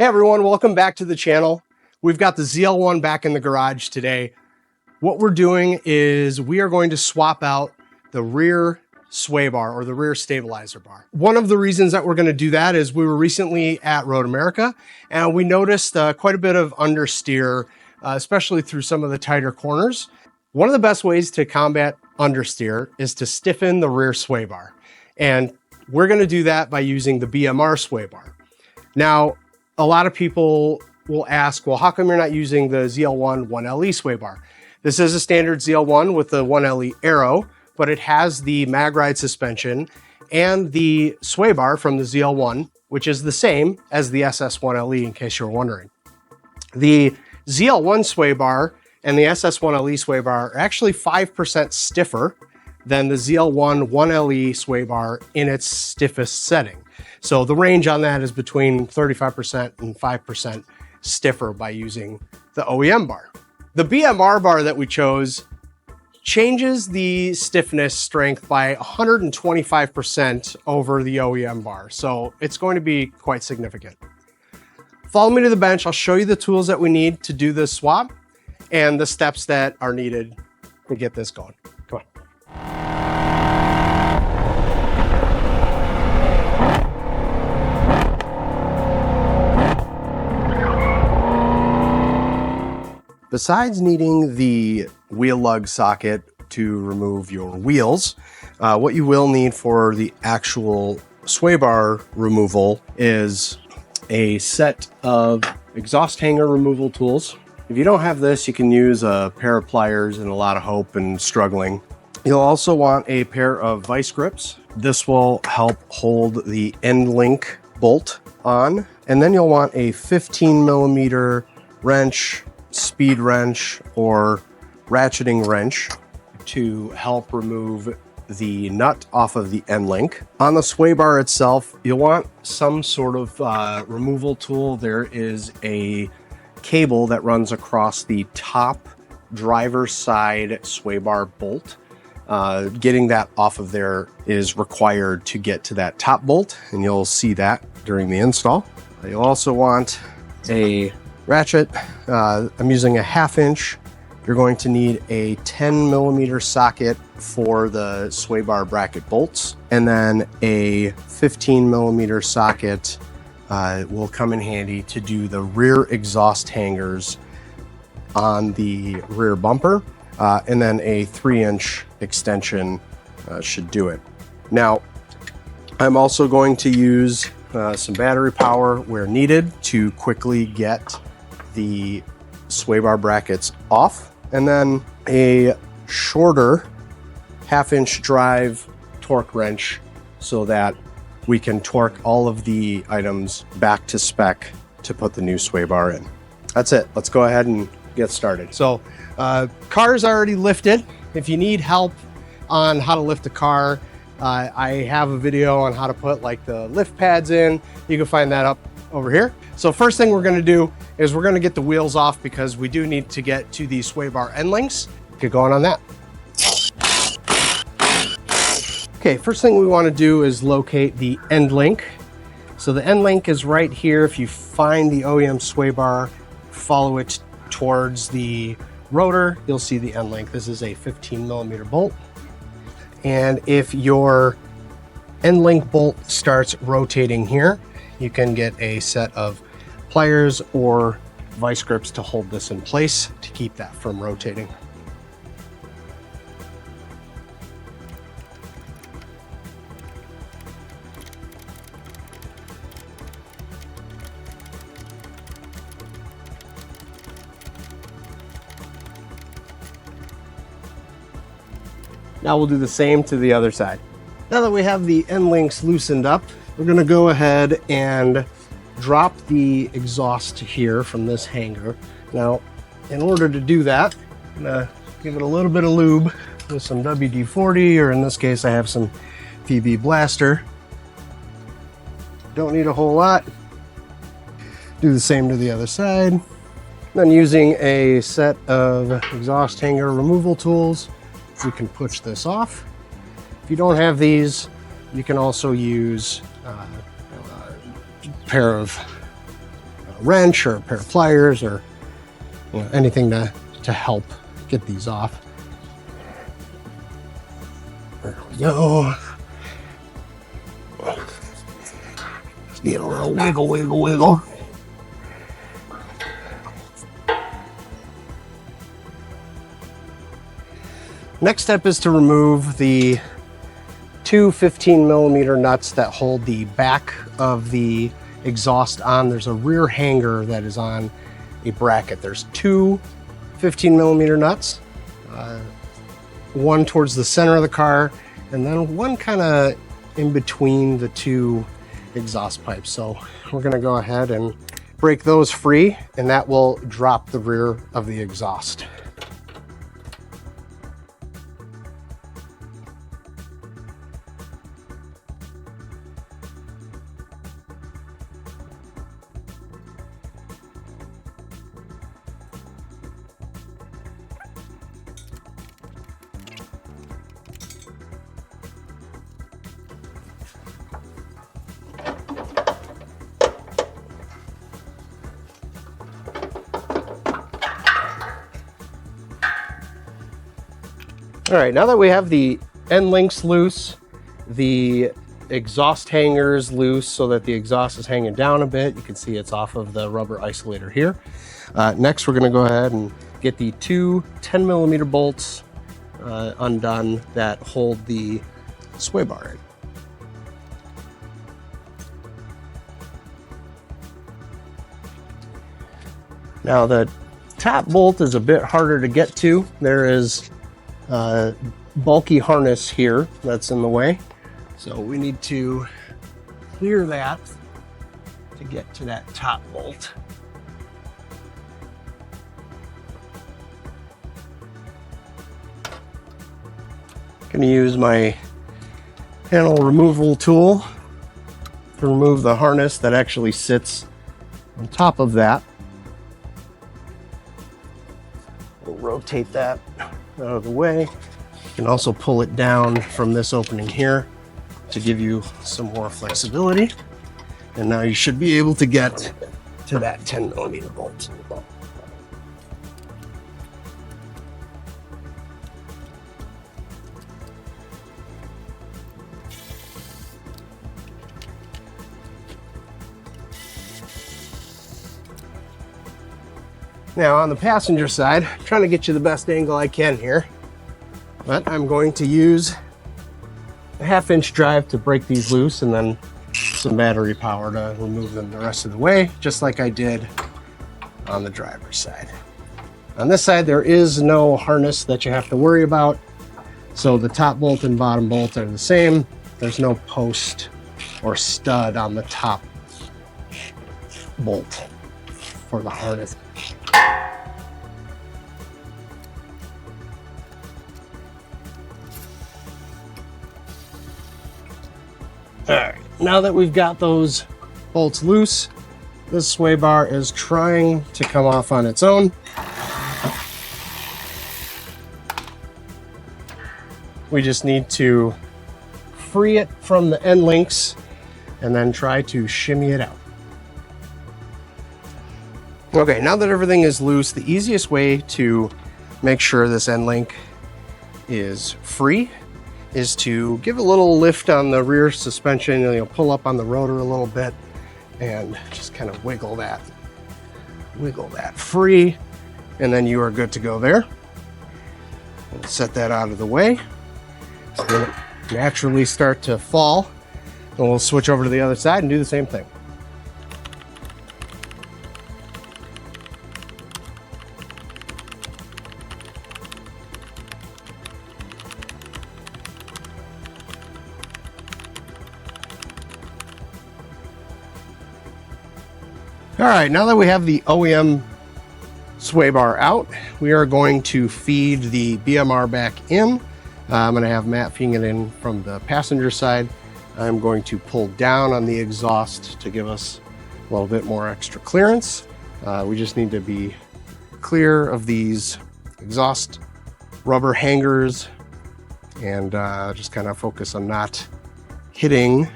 Hey everyone, welcome back to the channel. We've got the ZL1 back in the garage today. What we're doing is we are going to swap out the rear sway bar or the rear stabilizer bar. One of the reasons that we're going to do that is we were recently at Road America and we noticed quite a bit of understeer, especially through some of the tighter corners. One of the best ways to combat understeer is to stiffen the rear sway bar. And we're going to do that by using the BMR sway bar. Now, a lot of people will ask, well, how come you're not using the ZL1 1LE sway bar? This is a standard ZL1 with the 1LE Aero, but it has the mag ride suspension and the sway bar from the ZL1, which is the same as the SS1LE, in case you're wondering. The ZL1 sway bar and the SS1LE sway bar are actually 5% stiffer than the ZL1 1LE sway bar in its stiffest setting. So the range on that is between 35% and 5% stiffer by using the OEM bar. The BMR bar that we chose changes the stiffness strength by 125% over the OEM bar. So it's going to be quite significant. Follow me to the bench. I'll show you the tools that we need to do this swap and the steps that are needed to get this going. Come on. Besides needing the wheel lug socket to remove your wheels, what you will need for the actual sway bar removal is a set of exhaust hanger removal tools. If you don't have this, you can use a pair of pliers and a lot of hope and struggling. You'll also want a pair of vice grips. This will help hold the end link bolt on. And then you'll want a 15mm wrench, speed wrench, or ratcheting wrench to help remove the nut off of the end link. On the sway bar itself, you'll want some sort of removal tool. There is a cable that runs across the top driver's side sway bar bolt. Getting that off of there is required to get to that top bolt, and you'll see that during the install. You'll also want a ratchet. I'm using a 1/2 inch. You're going to need a 10mm socket for the sway bar bracket bolts, and then a 15mm socket will come in handy to do the rear exhaust hangers on the rear bumper, and then a 3-inch extension should do it. Now, I'm also going to use some battery power where needed to quickly get the sway bar brackets off, and then a shorter 1/2 inch drive torque wrench so that we can torque all of the items back to spec to put the new sway bar in. That's it. Let's go ahead and get started. So car's already lifted. If you need help on how to lift a car, I have a video on how to put like the lift pads in. You can find that up over here. So first thing we're going to do is we're going to get the wheels off because we do need to get to the sway bar end links. Get going on that. Okay, first thing we want to do is locate the end link. So the end link is right here. If you find the OEM sway bar, follow it towards the rotor, you'll see the end link. This is a 15mm bolt. And if your end link bolt starts rotating here, you can get a set of pliers or vice grips to hold this in place to keep that from rotating. Now we'll do the same to the other side. Now that we have the end links loosened up, we're going to go ahead and drop the exhaust here from this hanger. Now, in order to do that, I'm going to give it a little bit of lube with some WD-40, or in this case, I have some PB Blaster. Don't need a whole lot. Do the same to the other side. Then using a set of exhaust hanger removal tools, we can push this off. If you don't have these, you can also use a pair of wrench or a pair of pliers or anything to help get these off. There we go. Just need a little wiggle, wiggle, wiggle. Next step is to remove the two 15mm nuts that hold the back of the exhaust on. There's a rear hanger that is on a bracket. There's two 15mm nuts, one towards the center of the car, and then one kind of in between the two exhaust pipes. So we're gonna go ahead and break those free, and that will drop the rear of the exhaust. All right, now that we have the end links loose, the exhaust hangers loose so that the exhaust is hanging down a bit, you can see it's off of the rubber isolator here. Next, we're gonna go ahead and get the two 10mm bolts undone that hold the sway bar in. Now the top bolt is a bit harder to get to. There is bulky harness here that's in the way, so we need to clear that to get to that top bolt. Going to use my panel removal tool to remove the harness that actually sits on top of that. We'll rotate that out of the way. You can also pull it down from this opening here to give you some more flexibility. And now you should be able to get to that 10mm bolt. Now on the passenger side, I'm trying to get you the best angle I can here, but I'm going to use a 1/2-inch drive to break these loose and then some battery power to remove them the rest of the way, just like I did on the driver's side. On this side, there is no harness that you have to worry about. So the top bolt and bottom bolt are the same. There's no post or stud on the top bolt for the harness. All right, now that we've got those bolts loose, this sway bar is trying to come off on its own. We just need to free it from the end links and then try to shimmy it out. Okay, now that everything is loose, the easiest way to make sure this end link is free is to give a little lift on the rear suspension. You'll pull up on the rotor a little bit and just kind of wiggle that free, and then you are good to go there. We'll set that out of the way. It's going to naturally start to fall, and we'll switch over to the other side and do the same thing. All right, now that we have the OEM sway bar out, we are going to feed the BMR back in. I'm going to have Matt feeding it in from the passenger side. I'm going to pull down on the exhaust to give us a little bit more extra clearance. We just need to be clear of these exhaust rubber hangers and just kind of focus on not hitting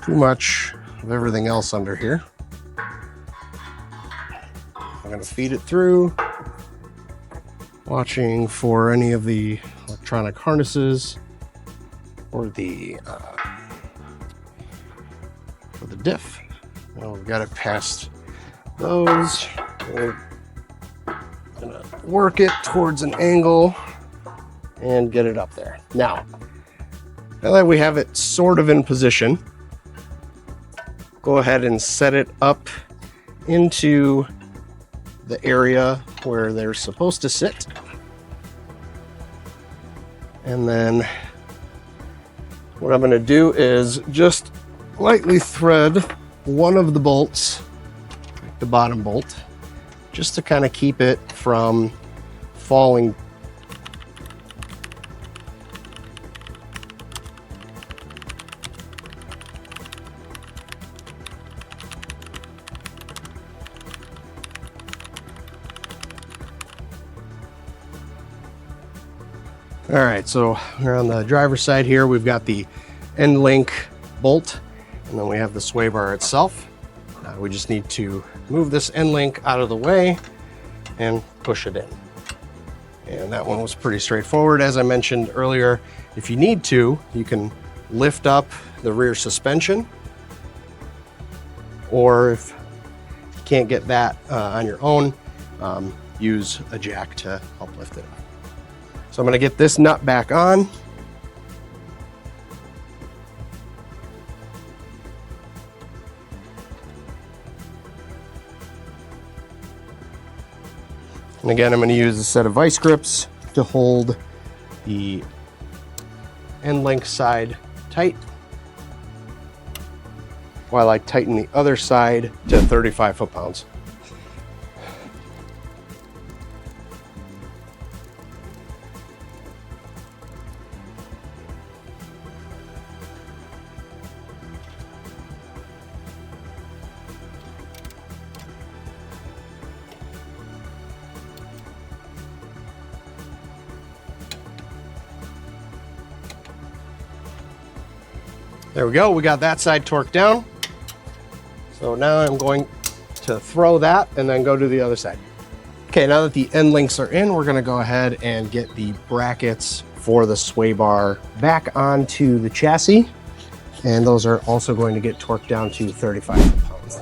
too much of everything else under here. I'm going to feed it through, watching for any of the electronic harnesses or the for the diff. Well, we've got it past those. We're gonna work it towards an angle and get it up there. Now that we have it sort of in position, go ahead and set it up into the area where they're supposed to sit. And then what I'm going to do is just lightly thread one of the bolts, like the bottom bolt, just to kind of keep it from falling. All right, so we're on the driver's side here. We've got the end link bolt, and then we have the sway bar itself. We just need to move this end link out of the way and push it in. And that one was pretty straightforward. As I mentioned earlier, if you need to, you can lift up the rear suspension, or if you can't get that on your own, use a jack to help lift it up. So I'm going to get this nut back on. And again, I'm going to use a set of vice grips to hold the end link side tight while I tighten the other side to 35 foot-pounds. There we go, we got that side torqued down. So now I'm going to throw that and then go to the other side. Okay, now that the end links are in, we're gonna go ahead and get the brackets for the sway bar back onto the chassis. And those are also going to get torqued down to 35 foot-pounds.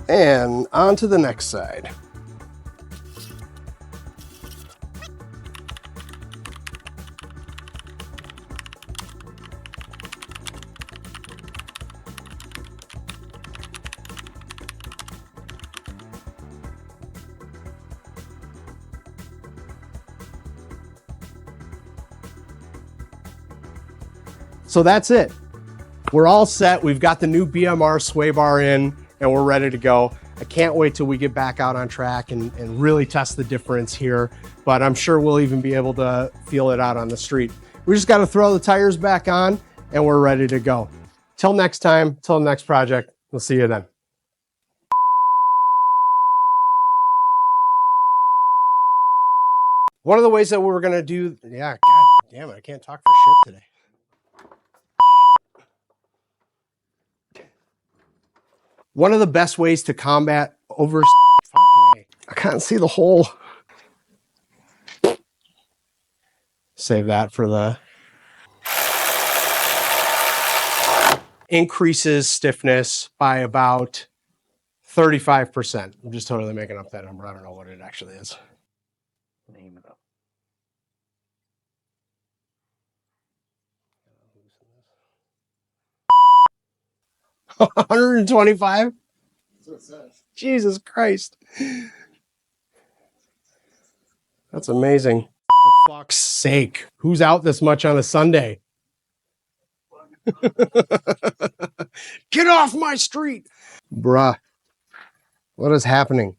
And on to the next side. So that's it. We're all set. We've got the new BMR sway bar in, and we're ready to go. I can't wait till we get back out on track and really test the difference here, but I'm sure we'll even be able to feel it out on the street. We just got to throw the tires back on and we're ready to go. Till next time, till the next project, we'll see you then. One of the ways that we're gonna do, yeah, god damn it, I can't talk for shit today. One of the best ways to combat over fucking A. I can't see the hole. Save that for the increases stiffness by about 35%. I'm just totally making up that number. I don't know what it actually is. Name it up. 125? That's what it says. Jesus Christ. That's amazing. For fuck's sake. Who's out this much on a Sunday? Get off my street. Bruh. What is happening?